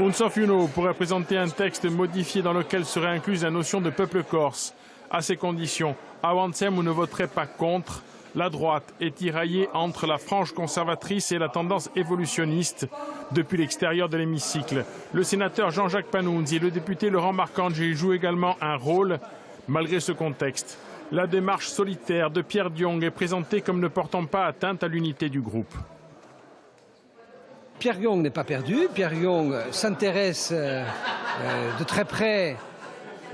Unsof-Yuno pourrait présenter un texte modifié dans lequel serait incluse la notion de peuple corse. À ces conditions, Avansem ne voterait pas contre. La droite est tiraillée entre la frange conservatrice et la tendance évolutionniste. Depuis l'extérieur de l'hémicycle, le sénateur Jean-Jacques Panunzi et le député Laurent Marcangeli jouent également un rôle. Malgré ce contexte, la démarche solitaire de Pierre Diong est présentée comme ne portant pas atteinte à l'unité du groupe. Pierre Diong n'est pas perdu. Pierre Diong s'intéresse de très près,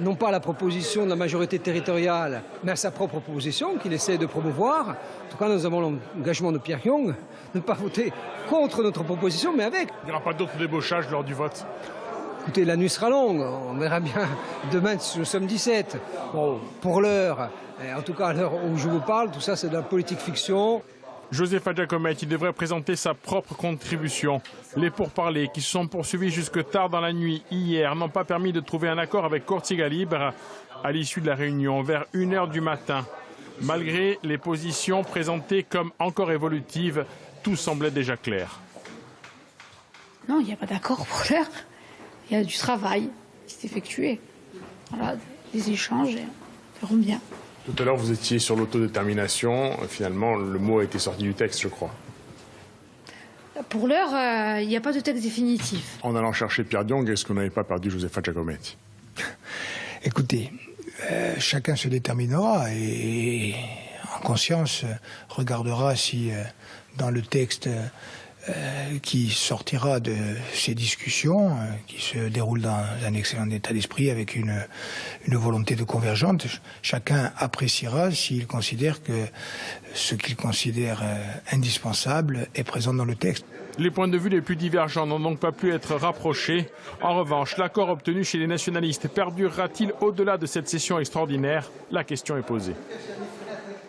non pas à la proposition de la majorité territoriale, mais à sa propre proposition qu'il essaie de promouvoir. En tout cas, nous avons l'engagement de Pierre Diong de ne pas voter contre notre proposition, mais avec. Il n'y aura pas d'autres débauchages lors du vote. Écoutez, la nuit sera longue, on verra bien demain, nous sommes 17. Bon, pour l'heure, en tout cas à l'heure où je vous parle, tout ça c'est de la politique fiction. Josepha Giacometti devrait présenter sa propre contribution. Les pourparlers qui se sont poursuivis jusque tard dans la nuit hier n'ont pas permis de trouver un accord avec Corsica Libre à l'issue de la réunion vers 1h du matin. Malgré les positions présentées comme encore évolutives, tout semblait déjà clair. Non, il n'y a pas d'accord pour l'heure. Il y a du travail qui s'est effectué. Voilà, des échanges, verront bien. Tout à l'heure, vous étiez sur l'autodétermination. Finalement, le mot a été sorti du texte, je crois. Pour l'heure, il n'y a pas de texte définitif. En allant chercher Pierre Diong, est-ce qu'on n'avait pas perdu Josepha Giacometti? Écoutez, chacun se déterminera et en conscience regardera si dans le texte qui sortira de ces discussions, qui se déroulent dans un excellent état d'esprit avec une volonté de convergente, chacun appréciera s'il considère que ce qu'il considère indispensable est présent dans le texte. Les points de vue les plus divergents n'ont donc pas pu être rapprochés. En revanche, l'accord obtenu chez les nationalistes perdurera-t-il au-delà de cette session extraordinaire? La question est posée.